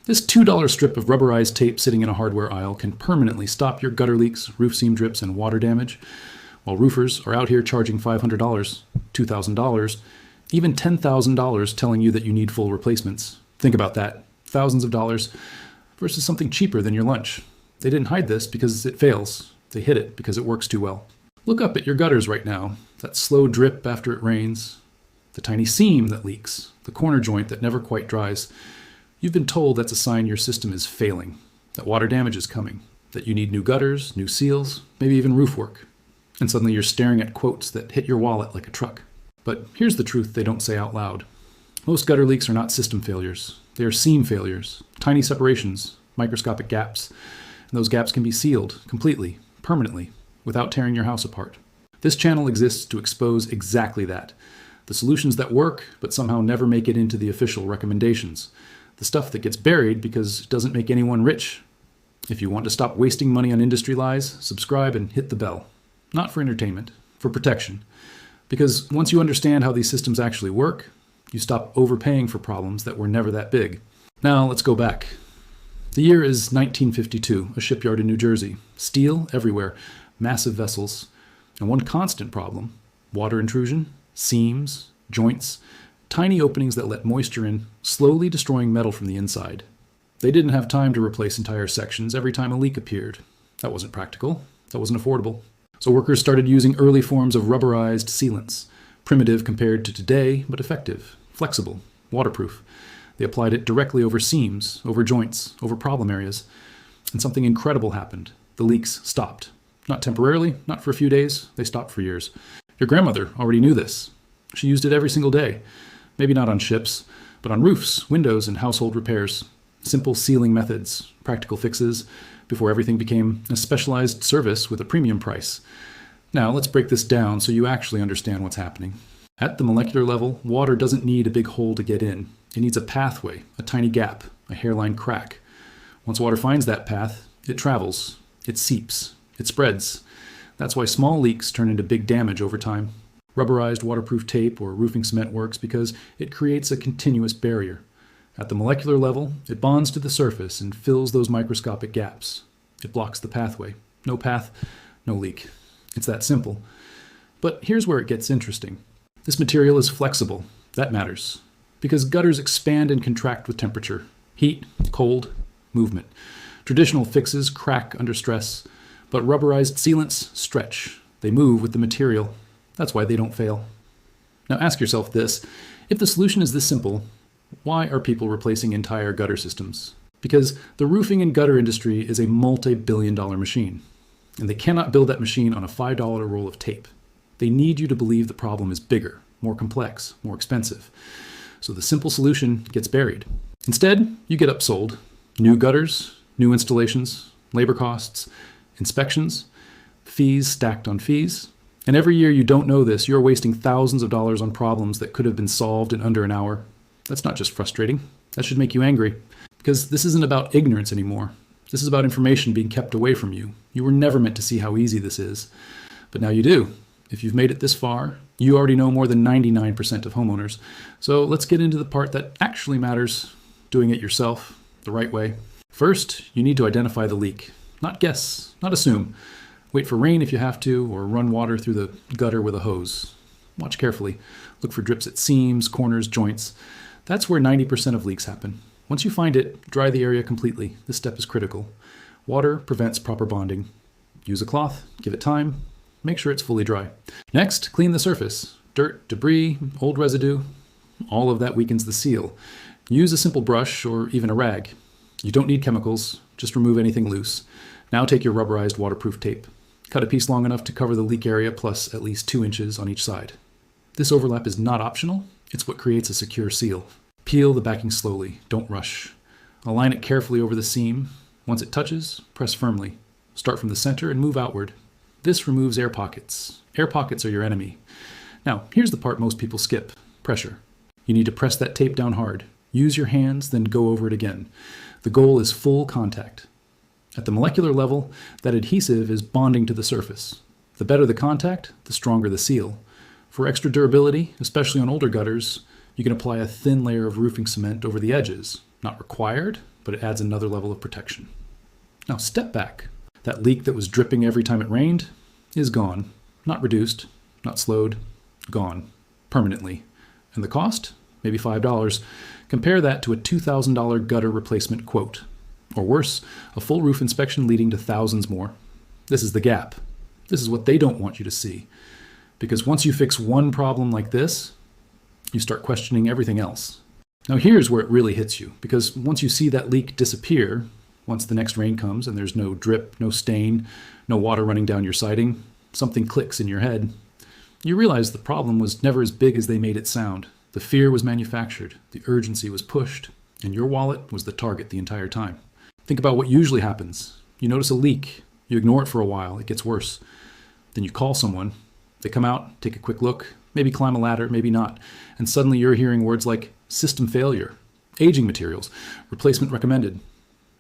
This $2 strip of rubberized tape sitting in a hardware aisle can permanently stop your gutter leaks, roof seam drips, and water damage, while roofers are out here charging $500, $2,000, even $10,000 telling you that you need full replacements. Think about that. Thousands of dollars versus something cheaper than your lunch. They didn't hide this because it fails. They hid it because it works too well. Look up at your gutters right now. That slow drip after it rains, the tiny seam that leaks, the corner joint that never quite dries. You've been told that's a sign your system is failing, that water damage is coming, that you need new gutters, new seals, maybe even roof work. And suddenly you're staring at quotes that hit your wallet like a truck. But here's the truth they don't say out loud. Most gutter leaks are not system failures. They are seam failures, tiny separations, microscopic gaps. And those gaps can be sealed completely, permanently, without tearing your house apart. This channel exists to expose exactly that. The solutions that work, but somehow never make it into the official recommendations. The stuff that gets buried because it doesn't make anyone rich. If you want to stop wasting money on industry lies, subscribe and hit the bell. Not for entertainment, for protection. Because once you understand how these systems actually work, you stop overpaying for problems that were never that big. Now let's go back. The year is 1952, a shipyard in New Jersey. Steel everywhere, massive vessels, and one constant problem: water intrusion, seams, joints, tiny openings that let moisture in, slowly destroying metal from the inside. They didn't have time to replace entire sections every time a leak appeared. That wasn't practical. That wasn't affordable. So workers started using early forms of rubberized sealants, primitive compared to today, but effective, flexible, waterproof. They applied it directly over seams, over joints, over problem areas. And something incredible happened. The leaks stopped. Not temporarily, not for a few days. They stopped for years. Your grandmother already knew this. She used it every single day. Maybe not on ships, but on roofs, windows, and household repairs. Simple sealing methods, practical fixes, before everything became a specialized service with a premium price. Now let's break this down so you actually understand what's happening. At the molecular level, water doesn't need a big hole to get in. It needs a pathway, a tiny gap, a hairline crack. Once water finds that path, it travels, it seeps, it spreads. That's why small leaks turn into big damage over time. Rubberized waterproof tape or roofing cement works because it creates a continuous barrier. At the molecular level, it bonds to the surface and fills those microscopic gaps. It blocks the pathway. No path, no leak. It's that simple. But here's where it gets interesting. This material is flexible. That matters. Because gutters expand and contract with temperature. Heat, cold, movement. Traditional fixes crack under stress, but rubberized sealants stretch. They move with the material. That's why they don't fail. Now ask yourself this. If the solution is this simple, why are people replacing entire gutter systems? Because the roofing and gutter industry is a multi-billion-dollar machine, and they cannot build that machine on a $5 roll of tape. They need you to believe the problem is bigger, more complex, more expensive. So the simple solution gets buried. Instead, you get upsold. New gutters, new installations, labor costs, inspections, fees stacked on fees. And every year you don't know this, you're wasting thousands of dollars on problems that could have been solved in under an hour. That's not just frustrating. That should make you angry. Because this isn't about ignorance anymore. This is about information being kept away from you. You were never meant to see how easy this is. But now you do. If you've made it this far, you already know more than 99% of homeowners. So let's get into the part that actually matters, doing it yourself, the right way. First, you need to identify the leak. Not guess, not assume. Wait for rain if you have to, or run water through the gutter with a hose. Watch carefully. Look for drips at seams, corners, joints. That's where 90% of leaks happen. Once you find it, dry the area completely. This step is critical. Water prevents proper bonding. Use a cloth, give it time, make sure it's fully dry. Next, clean the surface. Dirt, debris, old residue, all of that weakens the seal. Use a simple brush or even a rag. You don't need chemicals, just remove anything loose. Now take your rubberized waterproof tape. Cut a piece long enough to cover the leak area plus at least 2 inches on each side. This overlap is not optional, it's what creates a secure seal. Peel the backing slowly, don't rush. Align it carefully over the seam. Once it touches, press firmly. Start from the center and move outward. This removes air pockets. Air pockets are your enemy. Now, here's the part most people skip: pressure. You need to press that tape down hard. Use your hands, then go over it again. The goal is full contact. At the molecular level, that adhesive is bonding to the surface. The better the contact, the stronger the seal. For extra durability, especially on older gutters, you can apply a thin layer of roofing cement over the edges. Not required, but it adds another level of protection. Now step back. That leak that was dripping every time it rained is gone. Not reduced, not slowed, gone. Permanently. And the cost? Maybe $5. Compare that to a $2,000 gutter replacement quote. Or worse, a full roof inspection leading to thousands more. This is the gap. This is what they don't want you to see. Because once you fix one problem like this, you start questioning everything else. Now here's where it really hits you, because once you see that leak disappear, once the next rain comes and there's no drip, no stain, no water running down your siding, something clicks in your head. You realize the problem was never as big as they made it sound. The fear was manufactured, the urgency was pushed, and your wallet was the target the entire time. Think about what usually happens. You notice a leak, you ignore it for a while, it gets worse. Then you call someone, they come out, take a quick look, maybe climb a ladder, maybe not, and suddenly you're hearing words like system failure, aging materials, replacement recommended.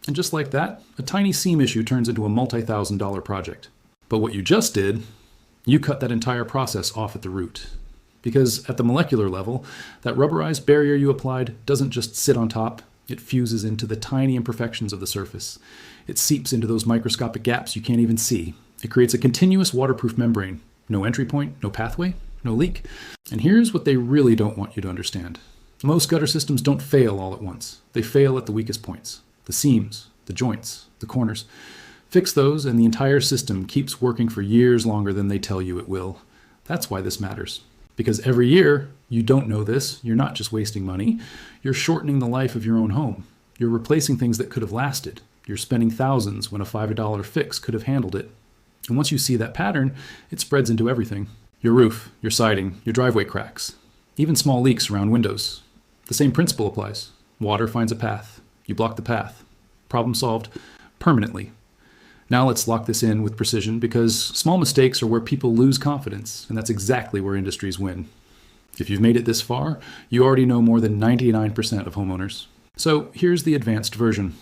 And just like that, a tiny seam issue turns into a multi-$1,000 project. But what you just did, you cut that entire process off at the root. Because at the molecular level, that rubberized barrier you applied doesn't just sit on top, it fuses into the tiny imperfections of the surface. It seeps into those microscopic gaps you can't even see. It creates a continuous waterproof membrane. No entry point, no pathway, no leak. And here's what they really don't want you to understand. Most gutter systems don't fail all at once. They fail at the weakest points. The seams, the joints, the corners. Fix those and the entire system keeps working for years longer than they tell you it will. That's why this matters. Because every year, you don't know this, you're not just wasting money, you're shortening the life of your own home. You're replacing things that could have lasted. You're spending thousands when a $5 fix could have handled it. And once you see that pattern, it spreads into everything. Your roof, your siding, your driveway cracks, even small leaks around windows. The same principle applies. Water finds a path. You block the path. Problem solved permanently. Now let's lock this in with precision because small mistakes are where people lose confidence, and that's exactly where industries win. If you've made it this far, you already know more than 99% of homeowners. So here's the advanced version.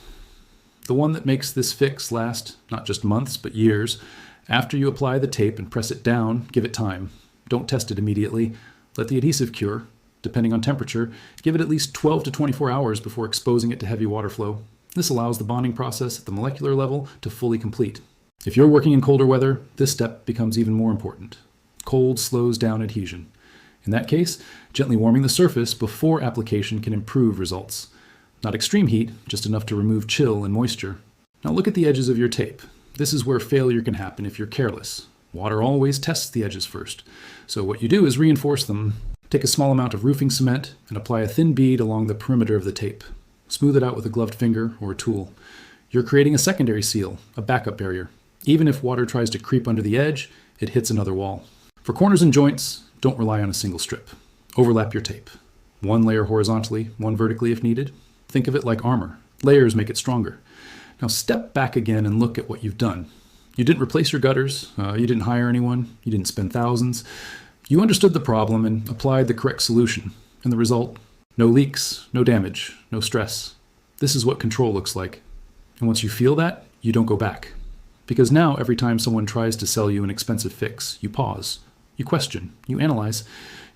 The one that makes this fix last not just months, but years. After you apply the tape and press it down, give it time. Don't test it immediately. Let the adhesive cure. Depending on temperature, give it at least 12 to 24 hours before exposing it to heavy water flow. This allows the bonding process at the molecular level to fully complete. If you're working in colder weather, this step becomes even more important. Cold slows down adhesion. In that case, gently warming the surface before application can improve results. Not extreme heat, just enough to remove chill and moisture. Now look at the edges of your tape. This is where failure can happen if you're careless. Water always tests the edges first. So what you do is reinforce them. Take a small amount of roofing cement and apply a thin bead along the perimeter of the tape. Smooth it out with a gloved finger or a tool. You're creating a secondary seal, a backup barrier. Even if water tries to creep under the edge, it hits another wall. For corners and joints, don't rely on a single strip. Overlap your tape. One layer horizontally, one vertically if needed. Think of it like armor. Layers make it stronger. Now step back again and look at what you've done. You didn't replace your gutters, you didn't hire anyone, you didn't spend thousands. You understood the problem and applied the correct solution. And the result? No leaks, no damage, no stress. This is what control looks like. And once you feel that, you don't go back. Because now every time someone tries to sell you an expensive fix, you pause, you question, you analyze,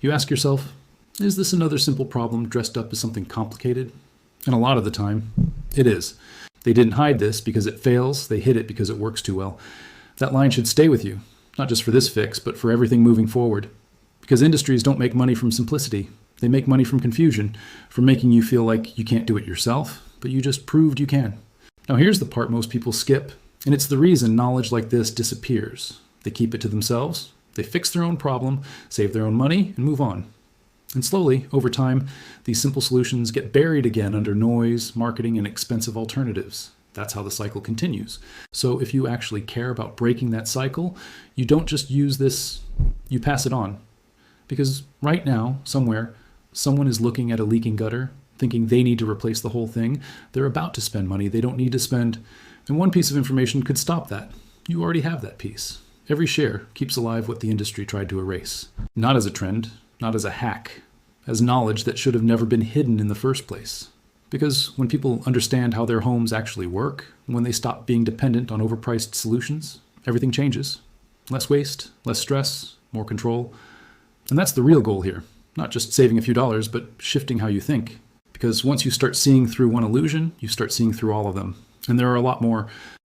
you ask yourself, is this another simple problem dressed up as something complicated? And a lot of the time, it is. They didn't hide this because it fails, they hid it because it works too well. That line should stay with you, not just for this fix, but for everything moving forward. Because industries don't make money from simplicity. They make money from confusion, from making you feel like you can't do it yourself, but you just proved you can. Now here's the part most people skip, and it's the reason knowledge like this disappears. They keep it to themselves, they fix their own problem, save their own money, and move on. And slowly, over time, these simple solutions get buried again under noise, marketing, and expensive alternatives. That's how the cycle continues. So if you actually care about breaking that cycle, you don't just use this, you pass it on. Because right now, somewhere, someone is looking at a leaking gutter, thinking they need to replace the whole thing. They're about to spend money they don't need to spend. And one piece of information could stop that. You already have that piece. Every share keeps alive what the industry tried to erase. Not as a trend, not as a hack, as knowledge that should have never been hidden in the first place. Because when people understand how their homes actually work, when they stop being dependent on overpriced solutions, everything changes. Less waste, less stress, more control. And that's the real goal here. Not just saving a few dollars, but shifting how you think. because once you start seeing through one illusion, you start seeing through all of them. And there are a lot more